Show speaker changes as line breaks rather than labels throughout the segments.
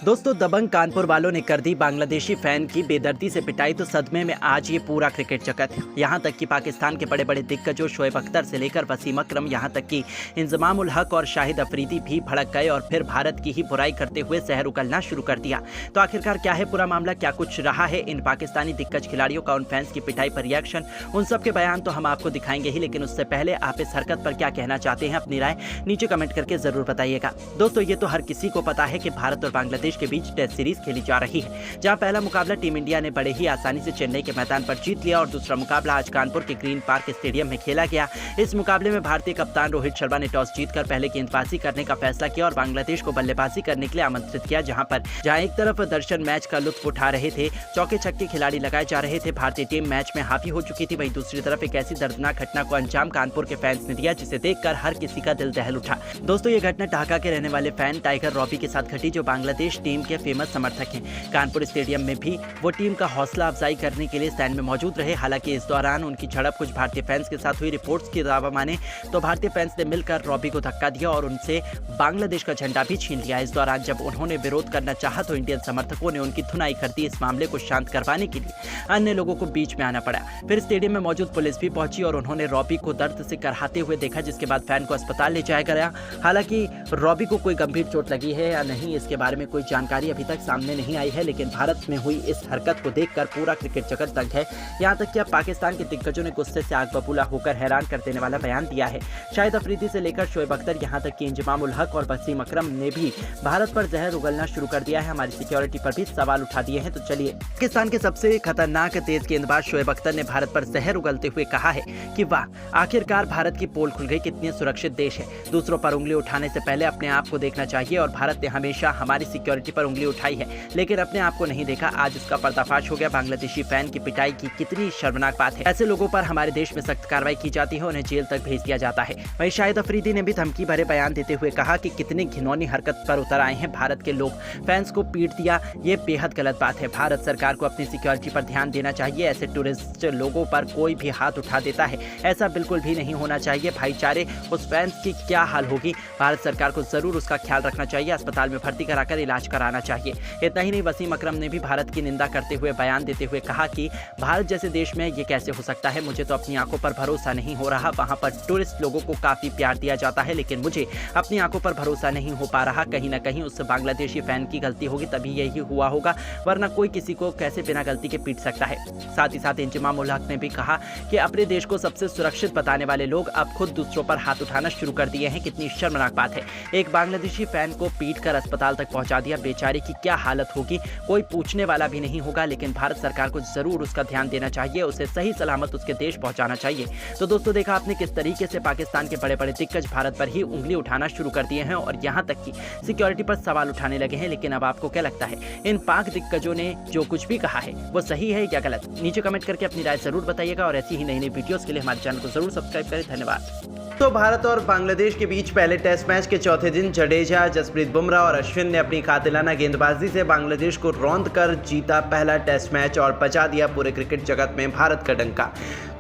दोस्तों, दबंग कानपुर वालों ने कर दी बांग्लादेशी फैन की बेदर्दी से पिटाई तो सदमे में आज ये पूरा क्रिकेट जगत है। यहाँ तक कि पाकिस्तान के बड़े बड़े दिग्गजों शोएब अख्तर से लेकर वसीम अकरम, यहाँ तक कि इंजमाम उल हक और शाहिद अफरीदी भी भड़क गए और फिर भारत की ही बुराई करते हुए जहर उगलना शुरू कर दिया। तो आखिरकार क्या है पूरा मामला, क्या कुछ रहा है इन पाकिस्तानी दिग्गज खिलाड़ियों का उन फैंस की पिटाई पर रिएक्शन, उन सब के बयान तो हम आपको दिखाएंगे ही, लेकिन उससे पहले आप इस हरकत पर क्या कहना चाहते हैं, अपनी राय नीचे कमेंट करके जरूर बताइएगा। दोस्तों, ये तो हर किसी को पता है कि भारत और बांग्लादेश के बीच टेस्ट सीरीज खेली जा रही है, जहां पहला मुकाबला टीम इंडिया ने बड़े ही आसानी से चेन्नई के मैदान पर जीत लिया और दूसरा मुकाबला आज कानपुर के ग्रीन पार्क स्टेडियम में खेला गया। इस मुकाबले में भारतीय कप्तान रोहित शर्मा ने टॉस जीतकर पहले गेंदबाजी करने का फैसला किया और बांग्लादेश को बल्लेबाजी करने के लिए आमंत्रित किया। जहां एक तरफ दर्शक मैच का लुत्फ उठा रहे थे, चौके छक्के खिलाड़ी लगाए जा रहे थे, भारतीय टीम मैच में हावी हो चुकी थी, वहीं दूसरी तरफ एक ऐसी दर्दनाक घटना को अंजाम कानपुर के फैंस ने दिया जिसे देखकर हर किसी का दिल दहल उठा। दोस्तों, ये घटना ढाका के रहने वाले फैन टाइगर रॉबी के साथ घटी, जो बांग्लादेश टीम के फेमस समर्थक हैं। कानपुर स्टेडियम में भी वो टीम का हौसला अफजाई करने के लिए स्टैंड में मौजूद रहे। हालांकि इस दौरान उनकी झड़प कुछ भारतीय फैंस के साथ हुई। रिपोर्ट्स की दावा माने तो भारतीय फैंस ने मिलकर रॉबी को धक्का दिया और उनसे बांग्लादेश का झंडा भी छीन लिया। इस दौरान जब उन्होंने विरोध करना चाहा तो इंडियन समर्थकों ने उनकी धुनाई कर दी। इस मामले को शांत करवाने के लिए अन्य लोगों को बीच में आना पड़ा। फिर स्टेडियम में मौजूद पुलिस भी पहुंची और उन्होंने रॉबी को दर्द से करहाते हुए देखा, जिसके बाद फैन को अस्पताल ले जाया गया। हालांकि रॉबी को कोई गंभीर चोट लगी है या नहीं, इसके बारे में कोई जानकारी अभी तक सामने नहीं आई है, लेकिन भारत में हुई इस हरकत को देखकर पूरा क्रिकेट जगत दंग है। यहां तक कि अब पाकिस्तान के दिग्गजों ने गुस्से से आग बबूला होकर हैरान कर देने वाला बयान दिया है। शाहिद अफरीदी से लेकर शोएब अख्तर, यहां तक कि इंजमाम उल हक और वसीम अकरम ने भी भारत पर जहर उगलना शुरू कर दिया है। हमारी सिक्योरिटी पर भी सवाल उठा दिए हैं। तो चलिए, पाकिस्तान के सबसे खतरनाक तेज गेंदबाज शोएब अख्तर ने भारत पर जहर उगलते हुए कहा है कि वाह, आखिरकार भारत की पोल खुल गई, कितने सुरक्षित देश है। दूसरों पर उंगली उठाने से पहले अपने आप को देखना चाहिए और भारत ने हमेशा हमारी सिक्योरिटी पर उंगली उठाई है, लेकिन अपने आप को नहीं देखा। आज इसका पर्दाफाश हो गया। बांग्लादेशी फैन की पिटाई की कितनी शर्मनाक बात है। ऐसे लोगों पर हमारे देश में सख्त कार्रवाई की जाती है, उन्हें जेल तक भेज दिया जाता है। वहीं शाहिद अफरीदी ने भी धमकी भरे बयान देते हुए कहा कि कितनी घिनौनी हरकत पर उतर आए हैं भारत के लोग, फैंस को पीट दिया, ये बेहद गलत बात है। भारत सरकार को अपनी सिक्योरिटी पर ध्यान देना चाहिए। ऐसे टूरिस्ट लोगों पर कोई भी हाथ उठा देता है, ऐसा बिल्कुल भी नहीं होना चाहिए। भाईचारे उस फैंस की क्या हाल होगी। भारत सरकार को जरूर उसका ख्याल रखना चाहिए, अस्पताल में भर्ती कराकर इलाज कराना चाहिए। इतना ही नहीं, वसीम अकरम ने भी भारत की निंदा करते हुए बयान देते हुए कहा कि भारत जैसे देश में ये कैसे हो सकता है। मुझे तो अपनी आंखों पर भरोसा नहीं हो रहा। वहां पर टूरिस्ट लोगों को काफी प्यार दिया जाता है, लेकिन मुझे अपनी आंखों पर भरोसा नहीं हो पा रहा। कहीं ना कहीं उस बांग्लादेशी फैन की गलती होगी, तभी यही हुआ होगा, वरना कोई किसी को कैसे बिना गलती के पीट सकता है। साथ ही साथ इंजमाम उल हक ने भी कहा कि अपने देश को सबसे सुरक्षित बताने वाले लोग अब खुद दूसरों पर हाथ उठाना शुरू कर दिए हैं। कितनी शर्मनाक बात है। एक बांग्लादेशी फैन को पीट कर अस्पताल तक पहुंचा दिया। बेचारे की क्या हालत होगी, कोई पूछने वाला भी नहीं होगा, लेकिन भारत सरकार को जरूर उसका ध्यान देना चाहिए, उसे सही सलामत उसके देश पहुंचाना चाहिए। तो दोस्तों, देखा आपने किस तरीके से पाकिस्तान के बड़े बड़े दिग्गज भारत पर ही उंगली उठाना शुरू कर दिए हैं और यहां तक कि सिक्योरिटी पर सवाल उठाने लगे हैं। लेकिन अब आपको क्या लगता है, इन पाक दिग्गजों ने जो कुछ भी कहा है वो सही है या गलत? नीचे कमेंट करके अपनी राय जरूर बताइएगा और ऐसी ही नई नई वीडियोस के लिए हमारे चैनल को जरूर सब्सक्राइब करें। धन्यवाद। तो भारत और बांग्लादेश के बीच पहले टेस्ट मैच के चौथे दिन जडेजा, जसप्रीत बुमराह और अश्विन ने अपनी कातिलाना गेंदबाजी से बांग्लादेश को रौंद कर जीता पहला टेस्ट मैच और बचा दिया पूरे क्रिकेट जगत में भारत का डंका।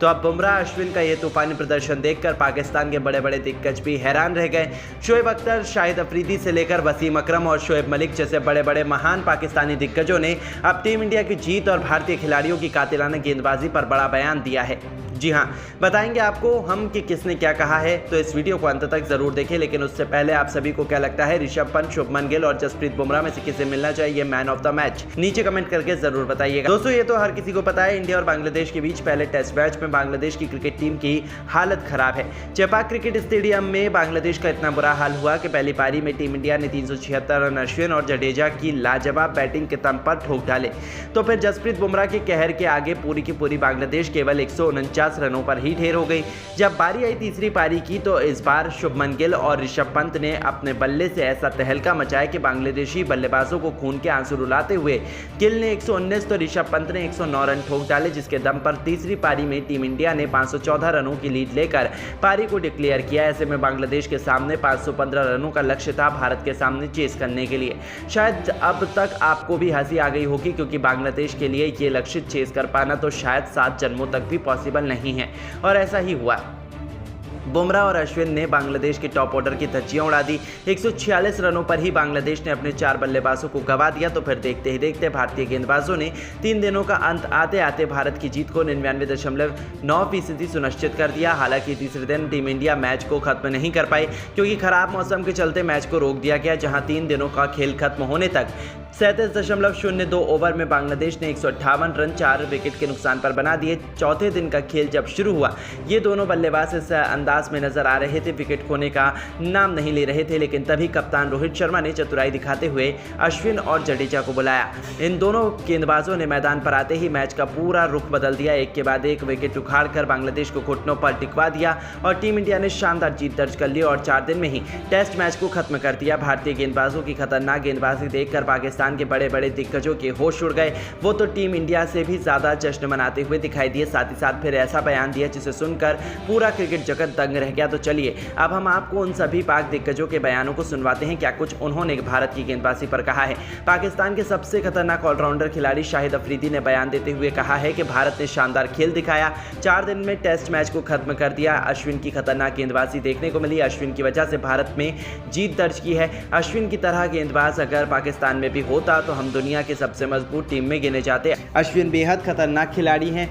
तो अब बुमराह अश्विन का ये तूफानी प्रदर्शन देखकर पाकिस्तान के बड़े बड़े दिग्गज भी हैरान रह गए। शोएब अख्तर, शाहिद अफरीदी से लेकर वसीम अकरम और शोएब मलिक जैसे बड़े बड़े महान पाकिस्तानी दिग्गजों ने अब टीम इंडिया की जीत और भारतीय खिलाड़ियों की कातिलाना गेंदबाजी पर बड़ा बयान दिया है। जी हाँ, बताएंगे आपको हम कि किसने क्या कहा है, तो इस वीडियो को अंत तक जरूर देखें। लेकिन उससे पहले आप सभी को क्या लगता है, ऋषभ पंत, शुभमन गिल और जसप्रीत बुमराह में से किसे मिलना चाहिए मैन ऑफ द मैच? नीचे कमेंट करके जरूर बताइएगा। दोस्तों, ये तो हर किसी को पता है, इंडिया और बांग्लादेश के बीच पहले टेस्ट मैच में बांग्लादेश की क्रिकेट टीम की हालत खराब है। चेपाक क्रिकेट स्टेडियम में बांग्लादेश का इतना बुरा हाल हुआ कि पहली पारी में टीम इंडिया ने 376 रन अश्विन और जडेजा की लाजवाब बैटिंग के दम पर ठोक डाले। तो फिर जसप्रीत बुमराह के कहर के आगे पूरी की पूरी बांग्लादेश केवल 149 रनों पर ही ढेर हो गई। जब बारी आई तीसरी पारी की तो इस बार शुभमन गिल और ऋषभ पंत ने अपने बल्ले से ऐसा तहलका मचाया कि बांग्लादेशी बल्लेबाजों को खून के आंसू रुलाते हुए गिल ने 119 तो ऋषभ पंत ने 109 रन ठोक डाले, जिसके दम पर तीसरी पारी में टीम इंडिया ने 514 रनों की लीड लेकर पारी को डिक्लेयर किया। ऐसे में बांग्लादेश के सामने 515 रनों का लक्ष्य था भारत के सामने चेस करने के लिए। शायद अब तक आपको भी हंसी आ गई होगी, क्योंकि बांग्लादेश के लिए ये लक्ष्य चेस कर पाना तो शायद 7 जन्मों तक भी पॉसिबल नहीं है, और ऐसा ही हुआ। बुमराह और अश्विन ने बांग्लादेश के टॉप ऑर्डर की धज्जियां उड़ा दी। 146 रनों पर ही बांग्लादेश ने अपने 4 बल्लेबाजों को गंवा दिया। तो फिर देखते ही देखते भारतीय गेंदबाजों ने 3 दिनों का अंत आते आते भारत की जीत को 99.9% सुनिश्चित कर दिया। हालांकि तीसरे दिन टीम इंडिया मैच को खत्म नहीं कर पाई क्योंकि खराब मौसम के चलते मैच को रोक दिया गया, जहां 3 दिनों का खेल खत्म होने तक 37.02 ओवर में बांग्लादेश ने 158 रन 4 विकेट के नुकसान पर बना दिए। चौथे दिन का खेल जब शुरू हुआ, ये दोनों बल्लेबाज इस अंदाज में नजर आ रहे थे, विकेट खोने का नाम नहीं ले रहे थे। लेकिन तभी कप्तान रोहित शर्मा ने चतुराई दिखाते हुए अश्विन और जडेजा को बुलाया। इन दोनों गेंदबाजों ने मैदान पर आते ही मैच का पूरा रुख बदल दिया। एक के बाद एक विकेट उखाड़कर बांग्लादेश को घुटनों पर टिकवा दिया और टीम इंडिया ने शानदार जीत दर्ज कर ली और 4 दिन में ही टेस्ट मैच को खत्म कर दिया। भारतीय गेंदबाजों की खतरनाक गेंदबाजी देखकर पाकिस्तान के बड़े बड़े दिग्गजों के होश उड़ गए। वो तो टीम इंडिया से भी ज्यादा जश्न मनाते हुए दिखाई दिए। साथ ही साथ फिर ऐसा बयान दिया जिसे सुनकर पूरा क्रिकेट जगत दंग रह गया। तो चलिए अब हम आपको उन सभी पाक दिग्गजों के बयानों को सुनवाते हैं, क्या कुछ उन्होंने भारत की गेंदबाजी पर कहा है। पाकिस्तान के सबसे खतरनाक ऑलराउंडर खिलाड़ी शाहिद अफरीदी ने बयान देते हुए कहा है कि भारत ने शानदार खेल दिखाया, 4 दिन में टेस्ट मैच को खत्म कर दिया। अश्विन की खतरनाक गेंदबाजी देखने को मिली। अश्विन की वजह से भारत में जीत दर्ज की है। अश्विन की तरह गेंदबाज अगर पाकिस्तान में भी होता तो हम दुनिया की सबसे मजबूत टीम में गिने जाते। अश्विन बेहद खतरनाक खिलाड़ी हैं।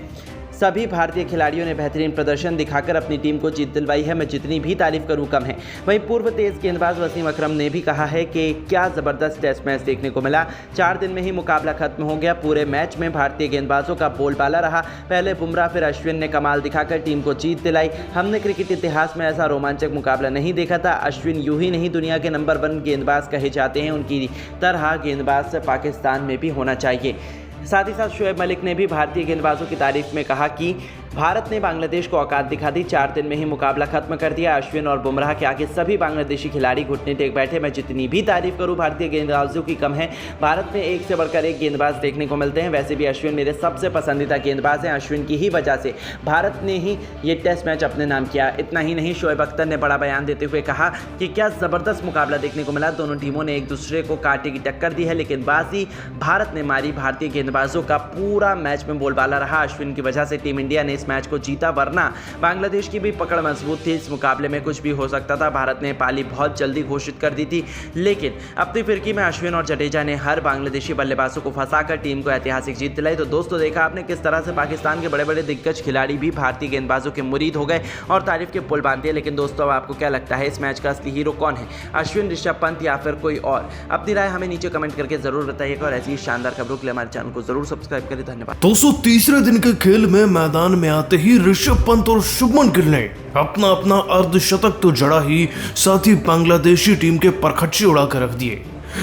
सभी भारतीय खिलाड़ियों ने बेहतरीन प्रदर्शन दिखाकर अपनी टीम को जीत दिलवाई है। मैं जितनी भी तारीफ करूं कम है। वहीं पूर्व तेज गेंदबाज वसीम अकरम ने भी कहा है कि क्या ज़बरदस्त टेस्ट मैच देखने को मिला। 4 दिन में ही मुकाबला खत्म हो गया। पूरे मैच में भारतीय गेंदबाजों का बोलबाला रहा। पहले बुमराह फिर अश्विन ने कमाल दिखाकर टीम को जीत दिलाई। हमने क्रिकेट इतिहास में ऐसा रोमांचक मुकाबला नहीं देखा था। अश्विन यूं ही नहीं दुनिया के नंबर 1 गेंदबाज कहे जाते हैं, उनकी तरह गेंदबाज पाकिस्तान में भी होना चाहिए। साथ ही साथ शोएब मलिक ने भी भारतीय गेंदबाजों की तारीफ में कहा कि भारत ने बांग्लादेश को औकात दिखा दी, 4 दिन में ही मुकाबला खत्म कर दिया। अश्विन और बुमराह के आगे सभी बांग्लादेशी खिलाड़ी घुटने टेक बैठे। मैं जितनी भी तारीफ करूं भारतीय गेंदबाजों की कम है। भारत में एक से बढ़कर एक गेंदबाज देखने को मिलते हैं। वैसे भी अश्विन मेरे सबसे पसंदीदा गेंदबाज हैं। अश्विन की ही वजह से भारत ने ही ये टेस्ट मैच अपने नाम किया। इतना ही नहीं, शोएब अख्तर ने बड़ा बयान देते हुए कहा कि क्या ज़बरदस्त मुकाबला देखने को मिला। दोनों टीमों ने एक दूसरे को कांटे की टक्कर दी है, लेकिन बाजी भारत ने मारी। भारतीय गेंदबाजों का पूरा मैच में बोलबाला रहा। अश्विन की वजह से टीम इंडिया ने इस मैच को जीता, वरना बांग्लादेश की भी पकड़ मजबूत थी। इस मुकाबले में कुछ भी हो सकता था। भारत ने पाली बहुत जल्दी घोषित कर दी थी, लेकिन अपनी फिरकी में अश्विन और जडेजा ने हर बांग्लादेशी बल्लेबाजों को फंसाकर टीम को ऐतिहासिक जीत दिलाई। तो दोस्तों, देखा आपने किस तरह से पाकिस्तान के बड़े बड़े दिग्गज खिलाड़ी भी भारतीय गेंदबाजों के मुरीद हो गए और तारीफ के पुल बांध दिए। लेकिन दोस्तों, अब आपको क्या लगता है, इस मैच का असली हीरो कौन है, अश्विन, ऋषभ पंत या फिर कोई और? अपनी राय हमें नीचे कमेंट करके जरूर बताइएगा और ऐसी शानदार खबरों के लिए हमारे चैनल को जरूर सब्सक्राइब करें। धन्यवाद।
दोस्तों, तीसरे दिन के खेल में मैदान में आते ही ऋषभ पंत और शुभमन गिल ने अपना अर्धशतक तो जड़ा ही, साथ ही बांग्लादेशी टीम के परखच्चे उड़ा कर रख दिए।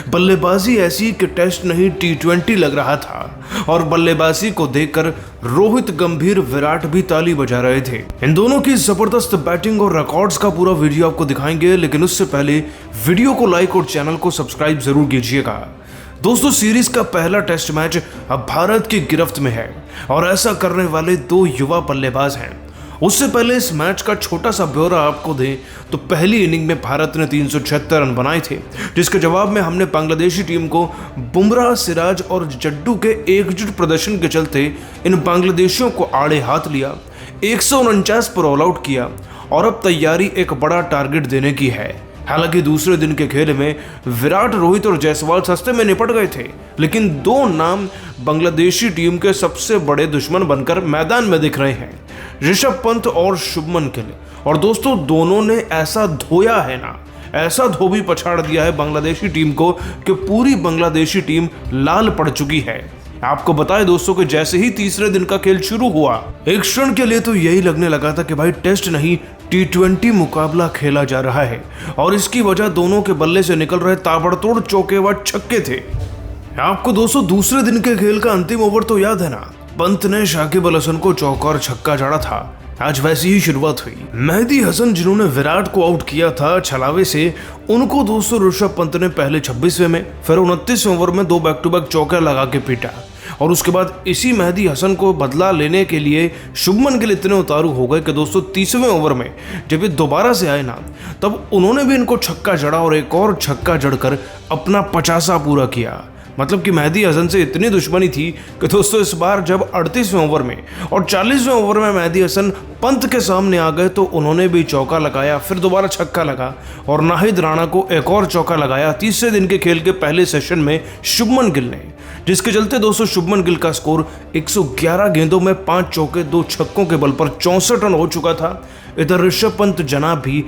बल्लेबाजी ऐसी कि टेस्ट नहीं T20 लग रहा था और बल्लेबाजी को देखकर रोहित, गंभीर, विराट भी ताली बजा रहे थे। इन दोनों की जबरदस्त बैटिंग और रिकॉर्ड्स का पूरा वीडियो आपको दिखाएंगे, लेकिन उससे पहले वीडियो को लाइक और चैनल को सब्सक्राइब जरूर कीजिएगा। दोस्तों, सीरीज का पहला टेस्ट मैच अब भारत की गिरफ्त में है और ऐसा करने वाले 2 युवा बल्लेबाज हैं। उससे पहले इस मैच का छोटा सा ब्यौरा आपको दें तो पहली इनिंग में भारत ने 376 रन बनाए थे, जिसके जवाब में हमने बांग्लादेशी टीम को बुमराह, सिराज और जड्डू के एकजुट प्रदर्शन के चलते इन बांग्लादेशियों को आड़े हाथ लिया, 149 पर ऑल आउट किया और अब तैयारी एक बड़ा टारगेट देने की है। हालांकि दूसरे दिन के खेल में विराट, रोहित और जायसवाल सस्ते में निपट गए थे, लेकिन 2 नाम बांग्लादेशी टीम के सबसे बड़े दुश्मन बनकर मैदान में दिख रहे हैं, ऋषभ पंत और शुभमन गिल। और दोस्तों, दोनों ने ऐसा धोया है ना, ऐसा धोबी पछाड़ दिया है बांग्लादेशी टीम को कि पूरी बांग्लादेशी टीम लाल पड़ चुकी है। आपको बताएं दोस्तों कि जैसे ही तीसरे दिन का खेल शुरू हुआ, एक क्षण के लिए तो यही लगने लगा था कि भाई टेस्ट नहीं T20 मुकाबला खेला जा रहा है और इसकी वजह दोनों के बल्ले से निकल रहे ताबड़तोड़ चौके व छक्के थे। आपको दोस्तों दूसरे दिन के खेल का अंतिम ओवर तो याद है ना, पंत ने शाकिब अल हसन को चौका और छक्का जड़ा था। आज वैसी ही शुरुआत हुई। मेहदी हसन जिन्होंने विराट को आउट किया था छलावे से, उनको दोस्तों ऋषभ पंत ने पहले 26वें में फिर 29वें ओवर में 2 बैक टू बैक चौके लगा के पीटा और उसके बाद इसी मेहदी हसन को बदला लेने के लिए शुभमन गिल इतने उतारू हो गए कि दोस्तों 30वें ओवर में जब ये दोबारा से आए ना, तब उन्होंने भी इनको छक्का जड़ा और एक और छक्का जड़कर अपना 50 पूरा किया। मतलब कि मेहदी हसन से इतनी दुश्मनी थी कि दोस्तों इस बार जब 38वें ओवर में और 40वें ओवर में मेहदी हसन पंत के सामने आ गए तो उन्होंने भी चौका लगाया, फिर दोबारा छक्का लगा और नाहिद राणा को एक और चौका लगाया तीसरे दिन के खेल के पहले सेशन में शुभमन गिल ने, जिसके चलते दोस्तों शुभमन गिल का स्कोर 111 गेंदों में 5 चौके 2 छक्कों के बल पर 64 रन हो चुका था। इधर ऋषभ पंत जनाब भी